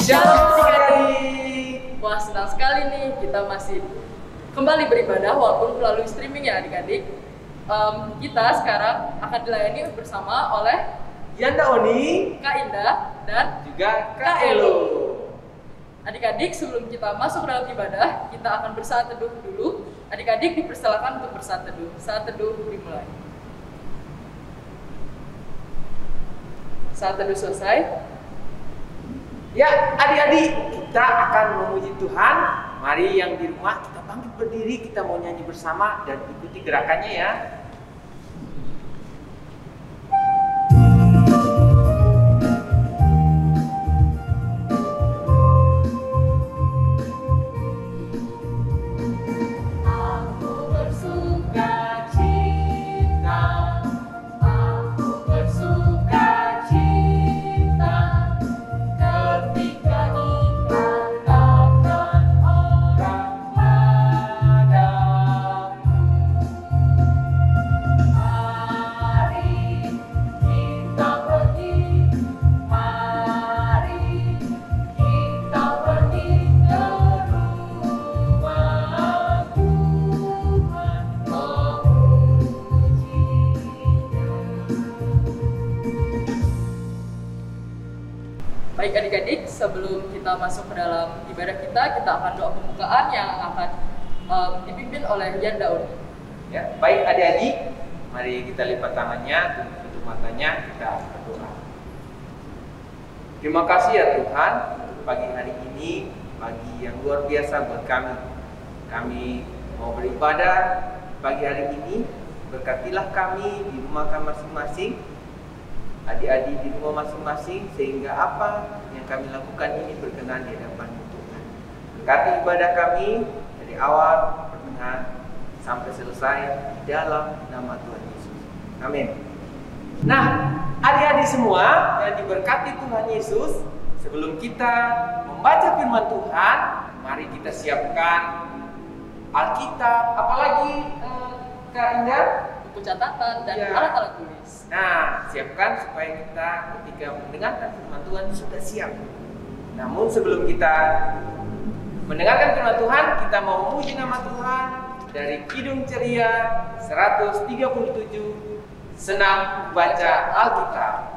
Shalom adik-adik. Wah, senang sekali nih kita masih kembali beribadah walaupun melalui streaming ya adik-adik. Kita sekarang akan dilayani bersama oleh Yanda Oni, Kak Indah dan juga Kak Elo. Adik-adik, sebelum kita masuk ke dalam ibadah, kita akan bersaat teduh dulu. Adik-adik dipersilakan untuk bersaat teduh. Saat teduh dimulai. Saat teduh selesai. Ya, adik-adik, kita akan memuji Tuhan. Mari yang di rumah kita bangkit berdiri, kita mau nyanyi bersama dan ikuti gerakannya ya. Baik adik-adik, sebelum kita masuk ke dalam ibadah kita akan doa pembukaan yang akan dipimpin oleh Yanda Oni. Ya, baik adik-adik, mari kita lipat tangannya, tutup matanya, kita berdoa. Terima kasih ya Tuhan untuk pagi hari ini, pagi yang luar biasa buat kami. Kami mau beribadah pagi hari ini, berkatilah kami di rumah kami masing-masing, adik-adik di rumah masing-masing, sehingga apa yang kami lakukan ini berkenan di hadapan Tuhan. Berkati ibadah kami dari awal, pertengahan, sampai selesai di dalam nama Tuhan Yesus. Amin. Nah, adik-adik semua yang diberkati Tuhan Yesus, sebelum kita membaca firman Tuhan, mari kita siapkan Alkitab, apalagi Kak Indah, Buku catatan dan Ya. alat-alat tulis. Nah, siapkan supaya kita ketika mendengarkan firman Tuhan sudah siap. Namun sebelum kita mendengarkan firman Tuhan, kita mau memuji nama Tuhan dari Kidung Ceria 137, Senang Baca Alkitab.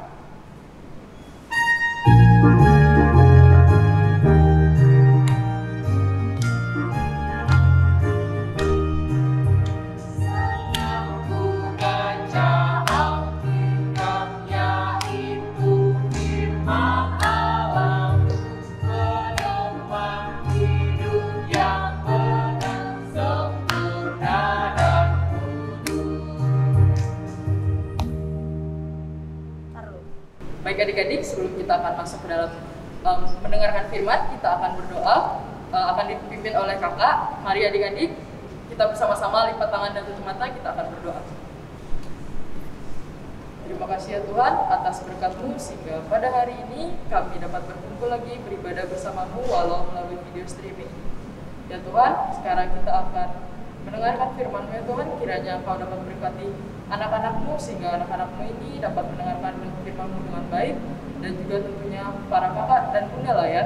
Baik adik-adik, sebelum kita akan masuk ke dalam mendengarkan firman, kita akan berdoa, akan dipimpin oleh kakak. Mari adik-adik, kita bersama-sama lipat tangan dan tutup mata, kita akan berdoa. Terima kasih ya Tuhan atas berkat-Mu sehingga pada hari ini kami dapat berkumpul lagi beribadah bersama-Mu walau melalui video streaming. Ya Tuhan, sekarang kita akan mendengarkan firman-Mu ya Tuhan, kiranya Engkau dapat berkati anak-anak-Mu sehingga anak-anak-Mu ini dapat mendengarkan firman-Mu dengan baik, dan juga tentunya para kakak dan bunda lah ya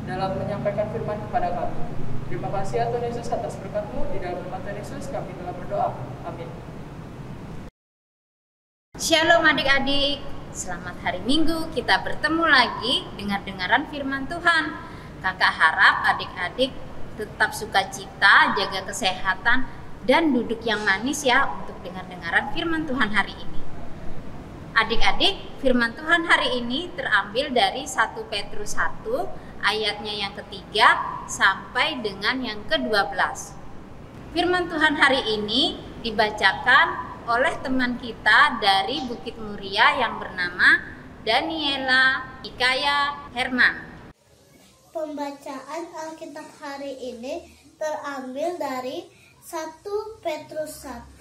dalam menyampaikan firman kepada kami. Terima kasih ya Tuhan Yesus atas berkat-Mu, di dalam nama Tuhan Yesus kami telah berdoa. Amin. Shalom adik-adik, selamat hari Minggu, kita bertemu lagi dengar-dengaran firman Tuhan. Kakak harap adik-adik tetap sukacita, jaga kesehatan, dan duduk yang manis ya untuk dengar-dengaran firman Tuhan hari ini. Adik-adik, firman Tuhan hari ini terambil dari 1 Petrus 1 ayatnya yang ketiga sampai dengan yang ke-12. Firman Tuhan hari ini dibacakan oleh teman kita dari Bukit Muria yang bernama Daniela Ikaya Herman. Pembacaan Alkitab hari ini terambil dari 1 Petrus 1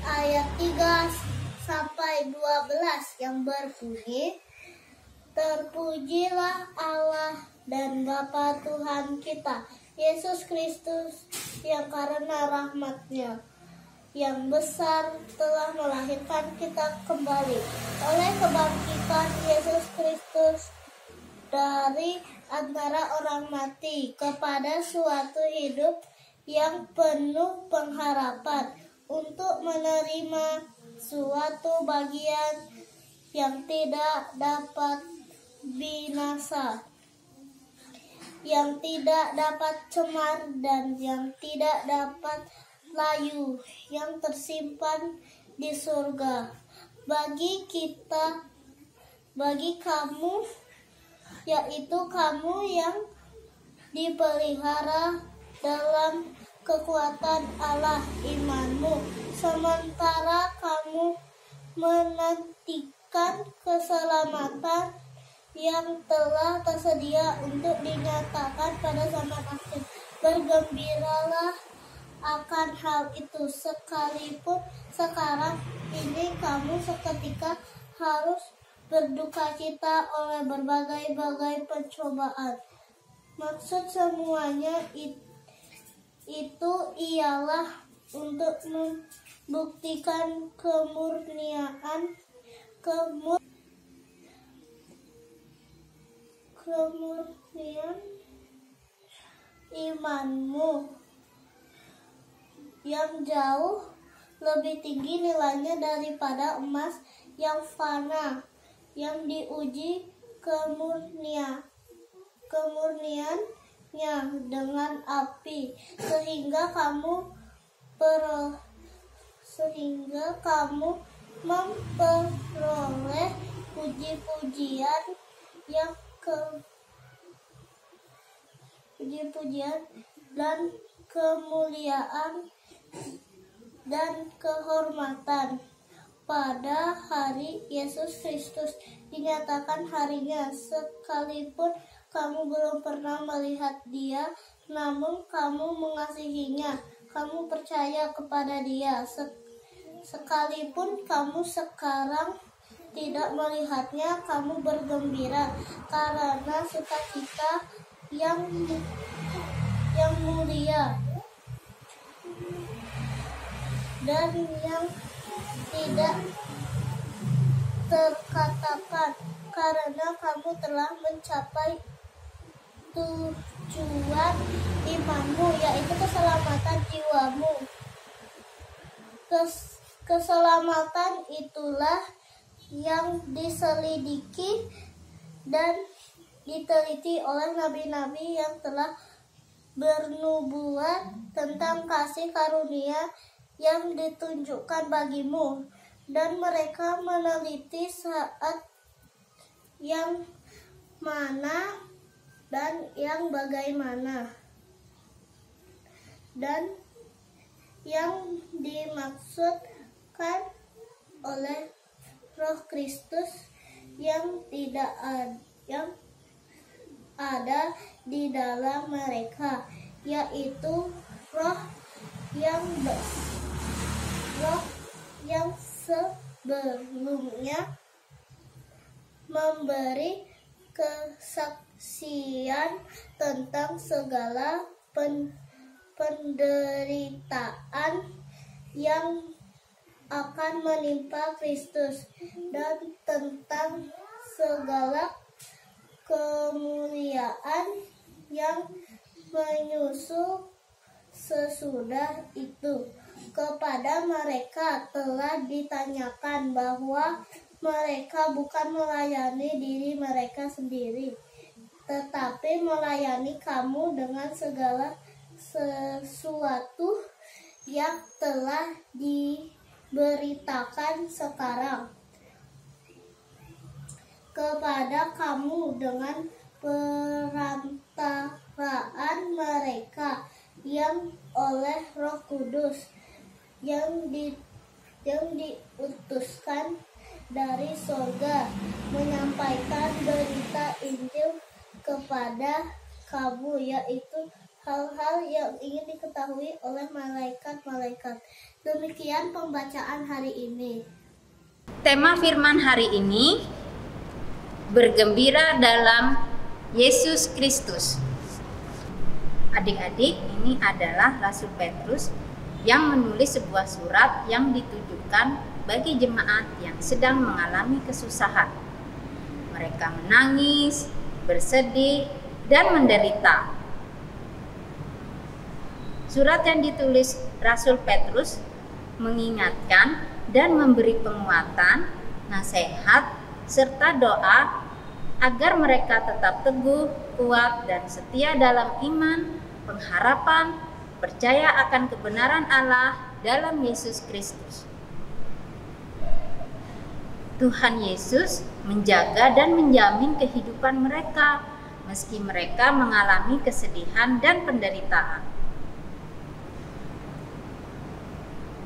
ayat 3 sampai 12 yang berbunyi, terpujilah Allah dan Bapa Tuhan kita, Yesus Kristus, yang karena rahmat-Nya yang besar telah melahirkan kita kembali oleh kebangkitan Yesus Kristus dari antara orang mati kepada suatu hidup yang penuh pengharapan untuk menerima suatu bagian yang tidak dapat binasa, yang tidak dapat cemar dan yang tidak dapat layu, yang tersimpan di surga. Bagi kamu, yaitu kamu yang dipelihara dalam kekuatan Allah imanmu, sementara kamu menantikan keselamatan yang telah tersedia untuk dinyatakan pada zaman akhir. Bergembiralah akan hal itu, sekalipun sekarang ini kamu seketika harus berduka cita oleh berbagai-bagai pencobaan. Maksud semuanya itu ialah untuk membuktikan kemurnian imanmu yang jauh lebih tinggi nilainya daripada emas yang fana, yang diuji kemurniannya dengan api, sehingga kamu memperoleh puji-pujian dan kemuliaan dan kehormatan pada hari Yesus Kristus dinyatakan harinya. Sekalipun kamu belum pernah melihat Dia, namun kamu mengasihinya, kamu percaya kepada Dia. Sekalipun kamu sekarang tidak melihatnya, kamu bergembira karena sukacita yang mulia dan yang tidak terkatakan, karena kamu telah mencapai tujuan imanmu, yaitu keselamatan jiwamu. Keselamatan itulah yang diselidiki dan diteliti oleh nabi-nabi yang telah bernubuat tentang kasih karunia yang ditunjukkan bagimu, dan mereka meneliti saat yang mana dan yang bagaimana, dan yang dimaksudkan oleh Roh Kristus yang ada di dalam mereka, yaitu roh yang sebelumnya memberi kesaksian tentang segala penderitaan yang akan menimpa Kristus dan tentang segala kemuliaan yang menyusul sesudah itu. Kepada mereka telah ditanyakan bahwa mereka bukan melayani diri mereka sendiri, tetapi melayani kamu dengan segala sesuatu yang telah diberitakan sekarang kepada kamu dengan perantaraan mereka yang oleh Roh Kudus yang diutuskan dari sorga menyampaikan berita Injil kepada kamu, yaitu hal-hal yang ingin diketahui oleh malaikat-malaikat. Demikian pembacaan hari ini. Tema firman hari ini, bergembira dalam Yesus Kristus. Adik-adik, ini adalah Rasul Petrus yang menulis sebuah surat yang ditujukan bagi jemaat yang sedang mengalami kesusahan. Mereka menangis, bersedih, dan menderita. Surat yang ditulis Rasul Petrus mengingatkan dan memberi penguatan, nasihat, serta doa agar mereka tetap teguh, kuat, dan setia dalam iman, pengharapan, percaya akan kebenaran Allah dalam Yesus Kristus. Tuhan Yesus menjaga dan menjamin kehidupan mereka, meski mereka mengalami kesedihan dan penderitaan.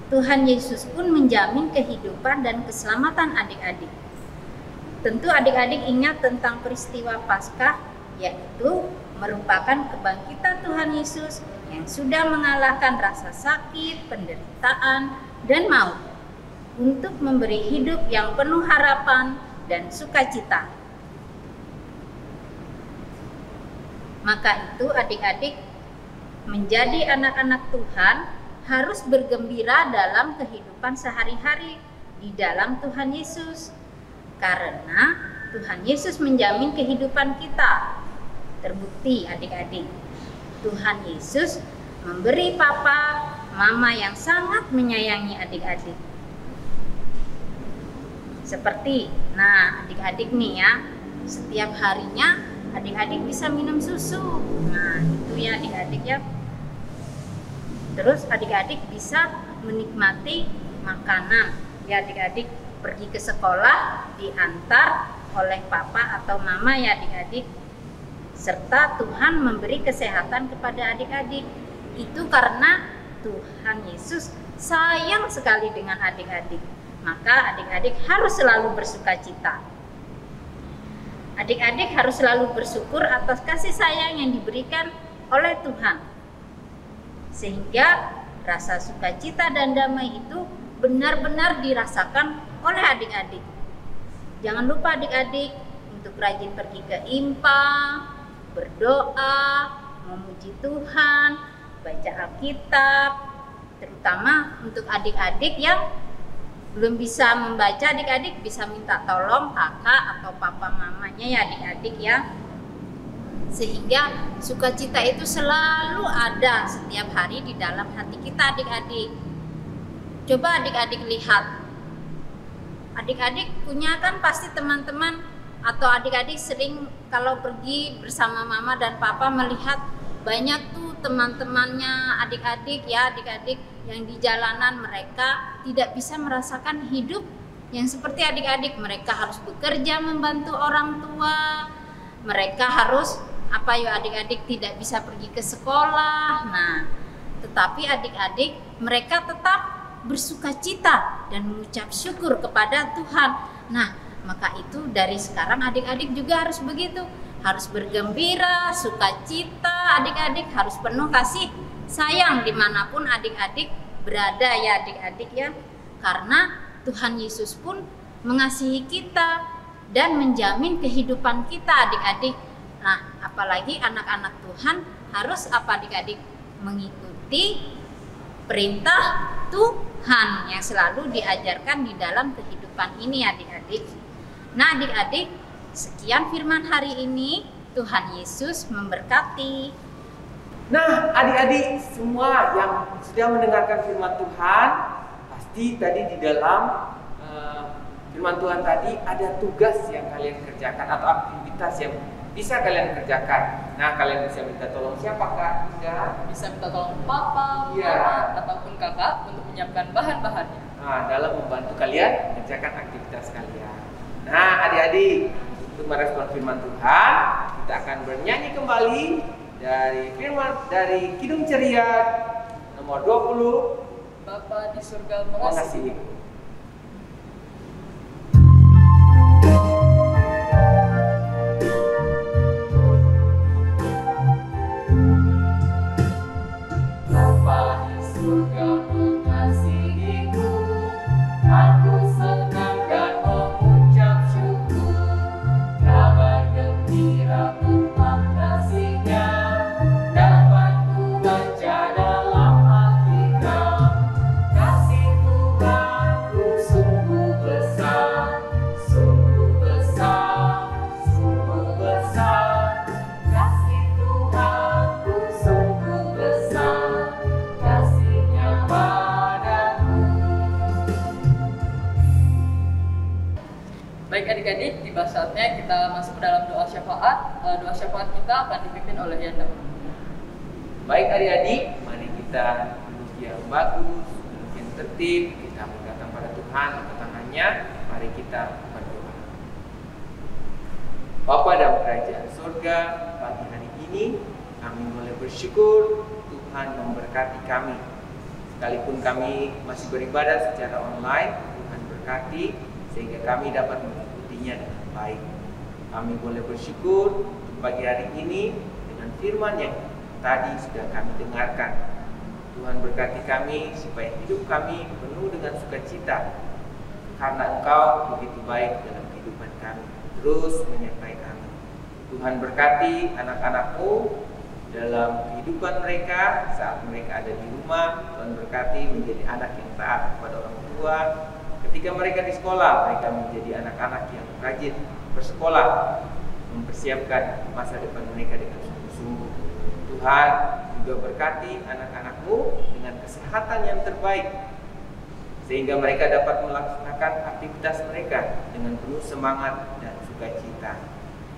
Tuhan Yesus pun menjamin kehidupan dan keselamatan adik-adik. Tentu adik-adik ingat tentang peristiwa Paskah, yaitu merupakan kebangkitan Tuhan Yesus yang sudah mengalahkan rasa sakit, penderitaan, dan maut untuk memberi hidup yang penuh harapan dan sukacita. Maka itu adik-adik menjadi anak-anak Tuhan harus bergembira dalam kehidupan sehari-hari di dalam Tuhan Yesus. Karena Tuhan Yesus menjamin kehidupan kita. Terbukti adik-adik, Tuhan Yesus memberi papa, mama yang sangat menyayangi adik-adik. Seperti, adik-adik nih ya, setiap harinya adik-adik bisa minum susu. Nah, itu ya adik-adik ya. Terus adik-adik bisa menikmati makanan. Ya adik-adik pergi ke sekolah diantar oleh papa atau mama ya adik-adik. Serta Tuhan memberi kesehatan kepada adik-adik. Itu karena Tuhan Yesus sayang sekali dengan adik-adik. Maka adik-adik harus selalu bersukacita. Adik-adik harus selalu bersyukur atas kasih sayang yang diberikan oleh Tuhan. Sehingga rasa sukacita dan damai itu benar-benar dirasakan oleh adik-adik. Jangan lupa adik-adik untuk rajin pergi ke IMPA, berdoa, memuji Tuhan, baca Alkitab, terutama untuk adik-adik yang belum bisa membaca, adik-adik bisa minta tolong kakak atau papa mamanya ya adik-adik ya. Sehingga sukacita itu selalu ada setiap hari di dalam hati kita adik-adik. Coba adik-adik lihat. Adik-adik punya kan pasti teman-teman atau adik-adik sering kalau pergi bersama mama dan papa melihat banyak tuh teman-temannya adik-adik ya, adik-adik yang di jalanan mereka tidak bisa merasakan hidup yang seperti adik-adik. Mereka harus bekerja membantu orang tua. Mereka harus adik-adik tidak bisa pergi ke sekolah. Nah, tetapi adik-adik mereka tetap bersukacita dan mengucap syukur kepada Tuhan. Nah, maka itu dari sekarang adik-adik juga harus begitu. Harus bergembira, sukacita, adik-adik harus penuh kasih sayang dimanapun adik-adik berada ya adik-adik ya. Karena Tuhan Yesus pun mengasihi kita dan menjamin kehidupan kita adik-adik. Nah, apalagi anak-anak Tuhan harus adik-adik mengikuti perintah Tuhan yang selalu diajarkan di dalam kehidupan ini adik-adik. Nah adik-adik, sekian firman hari ini. Tuhan Yesus memberkati. Nah adik-adik semua yang sudah mendengarkan firman Tuhan, pasti tadi di dalam firman Tuhan tadi ada tugas yang kalian kerjakan atau aktivitas yang bisa kalian kerjakan. Nah, kalian bisa minta tolong siapa Kak? Bisa minta tolong papa, ya, mama, ataupun kakak untuk menyiapkan bahan-bahannya. Nah, dalam membantu kalian mengerjakan aktivitas kalian. Nah, adik-adik, untuk merespon firman Tuhan, kita akan bernyanyi kembali dari Kidung Ceria nomor 20. Bapa di surga mengasihi. Kasih Tuhan saatnya kita masuk ke dalam doa syafaat. Doa syafaat kita akan dipimpin oleh Yanda. Baik adik-adik, mari kita duduk yang bagus, duduk yang tertib, kita mendatang pada Tuhan angkat tangannya, mari kita berdoa. Bapa dalam kerajaan surga, pagi hari ini kami boleh bersyukur Tuhan memberkati kami. Sekalipun kami masih beribadah secara online, Tuhan berkati sehingga kami dapat mengikutinya dengan baik. Kami boleh bersyukur untuk pagi hari ini dengan firman yang tadi sudah kami dengarkan. Tuhan berkati kami supaya hidup kami penuh dengan sukacita karena Engkau begitu baik dalam kehidupan kami, terus menyertai kami. Tuhan berkati anak-anak-Mu dalam kehidupan mereka saat mereka ada di rumah. Tuhan berkati menjadi anak yang taat kepada orang tua. Ketika mereka di sekolah, mereka menjadi anak-anak yang rajin bersekolah, mempersiapkan masa depan mereka dengan sungguh-sungguh. Tuhan juga berkati anak-anak-Mu dengan kesehatan yang terbaik, sehingga mereka dapat melaksanakan aktivitas mereka dengan penuh semangat dan sukacita.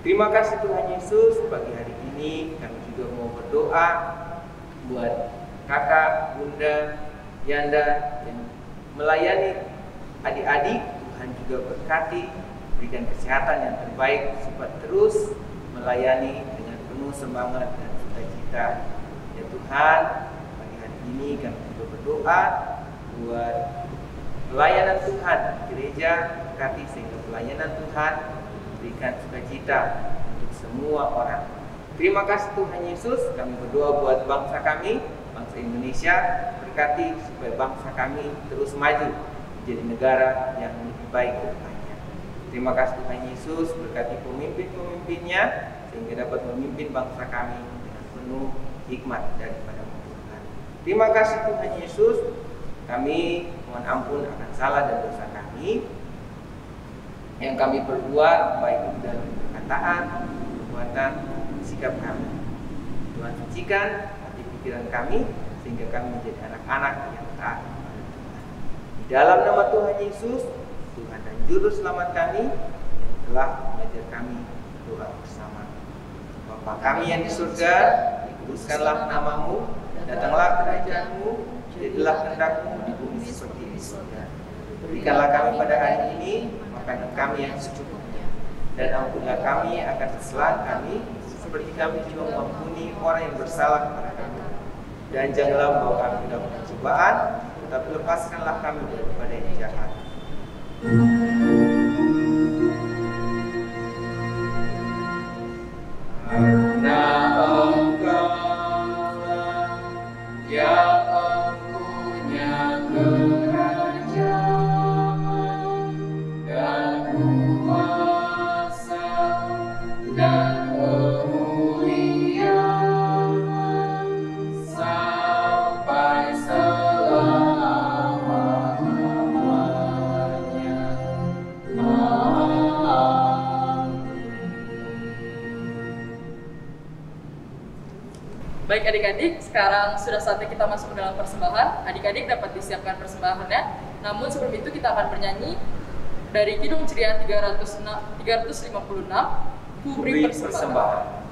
Terima kasih Tuhan Yesus, pagi hari ini kami juga mau berdoa buat kakak, bunda, Yanda yang melayani adik-adik. Tuhan juga berkati, berikan kesehatan yang terbaik supaya terus melayani dengan penuh semangat dan sukacita. Ya Tuhan, pagi hari ini kami juga berdoa buat pelayanan Tuhan gereja, berkati sehingga pelayanan Tuhan berikan sukacita untuk semua orang. Terima kasih Tuhan Yesus, kami berdoa buat bangsa kami, bangsa Indonesia, berkati supaya bangsa kami terus maju menjadi negara yang lebih baik ke depannya. Terima kasih Tuhan Yesus, berkati pemimpin-pemimpinnya sehingga dapat memimpin bangsa kami dengan penuh hikmat daripada Tuhan. Terima kasih Tuhan Yesus, kami mohon ampun akan salah dan dosa kami yang kami perbuat baik itu dalam perkataan, perbuatan, sikap kami. Tuhan sucikan hati pikiran kami sehingga kami menjadi anak-anak yang taat kepada Tuhan. Di dalam nama Tuhan Yesus, Tuhan dan Juru Selamat kami yang telah mengajar kami doa bersama. Bapa kami yang di surga, dikuduskanlah namamu, datanglah kerajaan-Mu, jadilah kehendak-Mu di bumi seperti di surga. Berikanlah kami pada hari ini makanan kami yang secukupnya, dan ampunilah kami akan kesalahan kami, seperti kami juga mengampuni orang yang bersalah kepada kami. Dan janganlah membawa kami ke dalam pencobaan, tetapi lepaskanlah kami daripada yang jahat. Karena Engkau-lah yang mempunyai kerajaan dan kuasa dan kemuliaan sampai selama-lamanya. Baik adik-adik, sekarang sudah saatnya kita masuk ke dalam persembahan. Adik-adik dapat disiapkan persembahannya. Namun sebelum itu kita akan bernyanyi dari Kidung Ceria 356, Ku beri persembahan.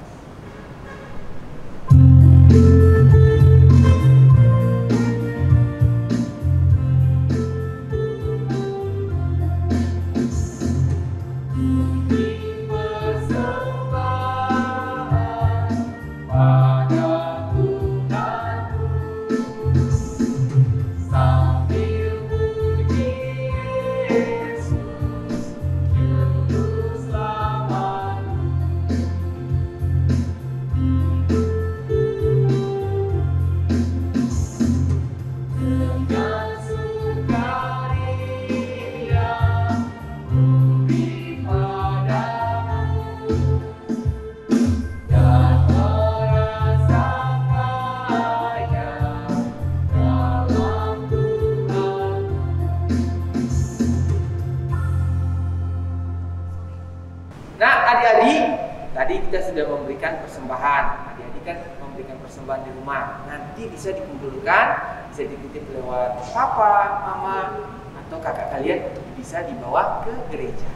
Tadi kita sudah memberikan persembahan. Adik-adik kan memberikan persembahan di rumah. Nanti bisa dikumpulkan, bisa dititip lewat papa, mama, atau kakak kalian bisa dibawa ke gereja.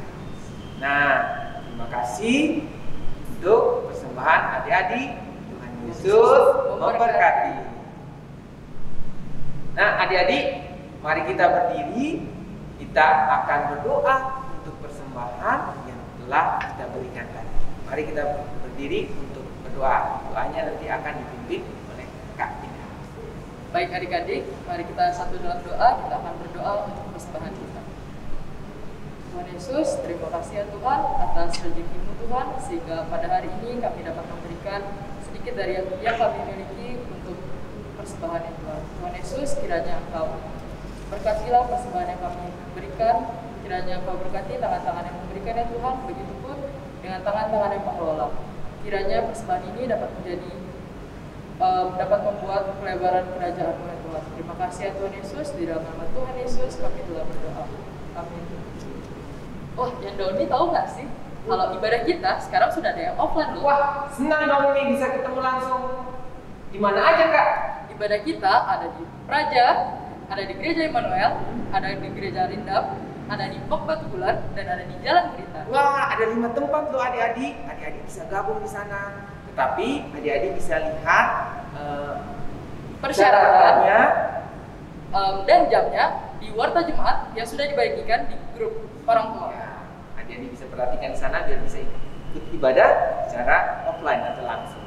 Nah, Terima kasih untuk persembahan adik-adik. Tuhan Yesus memberkati. Nah, adik-adik, mari kita berdiri. Kita akan berdoa untuk persembahan yang telah kita berikan tadi. Mari kita berdiri untuk berdoa. Doanya nanti akan dipimpin oleh Kak Ina. Baik adik-adik, mari kita satu dalam doa. Kita akan berdoa untuk persembahan kita. Tuhan Yesus, terima kasih ya Tuhan atas rezeki-Mu Tuhan, sehingga pada hari ini kami dapat memberikan sedikit dari yang kami miliki untuk persembahan ya Tuhan. Tuhan Yesus, kiranya Engkau berkatilah persembahan yang kami berikan, kiranya Engkau berkati tangan-tangan yang memberikan ya Tuhan, begitupun dengan tangan-tangan yang mengelola. Kiranya persembahan ini dapat menjadi dapat membuat pelebaran kerajaan-Mu ya Tuhan. Terima kasih ya Tuhan Yesus, di dalam nama Tuhan Yesus kami telah berdoa. Amin. Wah, yang Doni tahu nggak sih kalau ibadah kita sekarang sudah ada yang offline loh. Wah, senang dong ini bisa ketemu langsung. Di mana aja Kak? Ibadah kita ada di Praja, ada di Gereja Immanuel, ada di Gereja Rindam, ada di Pok Batu Bulan, dan ada di Jalan Berita. Wah, ada 5 tempat loh adik-adik. Adik-adik bisa gabung di sana. Tetapi adik-adik bisa lihat persyaratannya dan jamnya di Warta Jemaat yang sudah dibagikan di grup orang tua. Ya, adik-adik bisa perhatikan di sana biar bisa ikut ibadah secara offline atau langsung.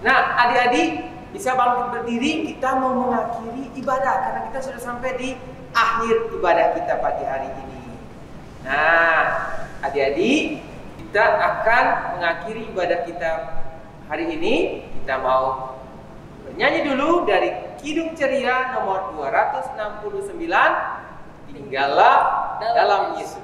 Nah, adik-adik bisa bangkit berdiri, kita mau mengakhiri ibadah karena kita sudah sampai di akhir ibadah kita pagi hari ini. Nah, adik-adik, kita akan mengakhiri ibadah kita hari ini. Kita mau bernyanyi dulu dari Kidung Ceria nomor 269, Tinggallah dalam Yesus.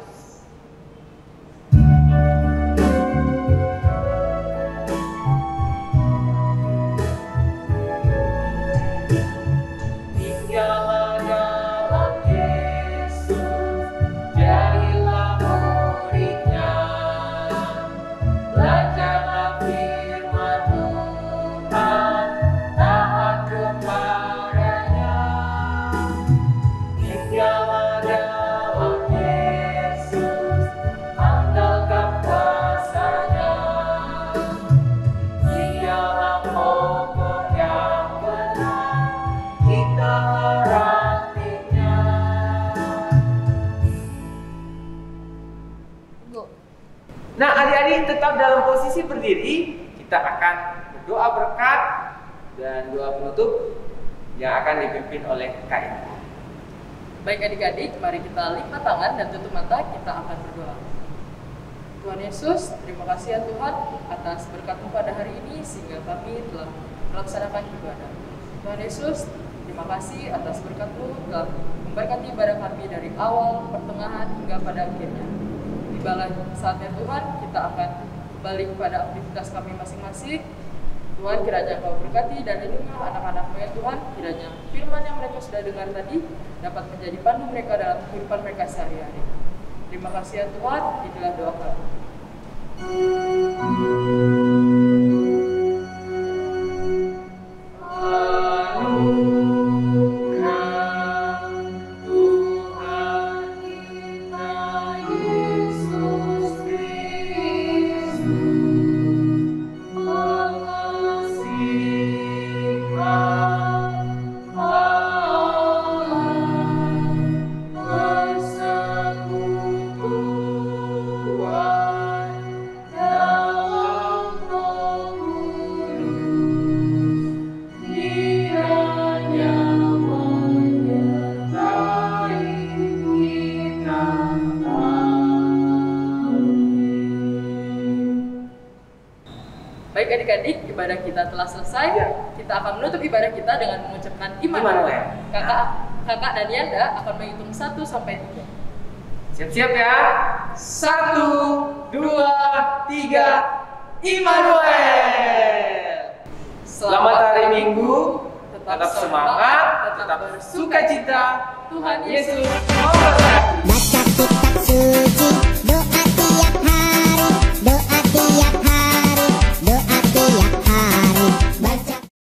Nah, adik-adik tetap dalam posisi berdiri. Kita akan berdoa berkat dan doa penutup yang akan dipimpin oleh Kak Ina. Baik adik-adik, mari kita lipat tangan dan tutup mata, kita akan berdoa. Tuhan Yesus, terima kasih ya Tuhan atas berkat-Mu pada hari ini sehingga kami telah melaksanakan ibadah. Tuhan Yesus, terima kasih atas berkat-Mu telah memberkati ibadah kami dari awal, pertengahan hingga pada akhirnya. Tibalah saatnya Tuhan, kita akan balik kepada aktivitas kami masing-masing. Tuhan, kiranya Kau berkati dan lindungilah anak-anak-Mu ya Tuhan. Kiranya firman yang mereka sudah dengar tadi dapat menjadi pandu mereka dalam kehidupan mereka sehari-hari. Terima kasih ya Tuhan, inilah doa kami. Baik adik-adik, ibadah kita telah selesai. Ya. Kita akan menutup ibadah kita dengan mengucapkan Immanuel. Kakak dan Yanda akan menghitung 1 sampai 3. Siap-siap ya. 1, 2, 3, Immanuel. Selamat hari Minggu. Tetap semangat, tetap bersukacita. Tuhan Yesus Yesus memberkati.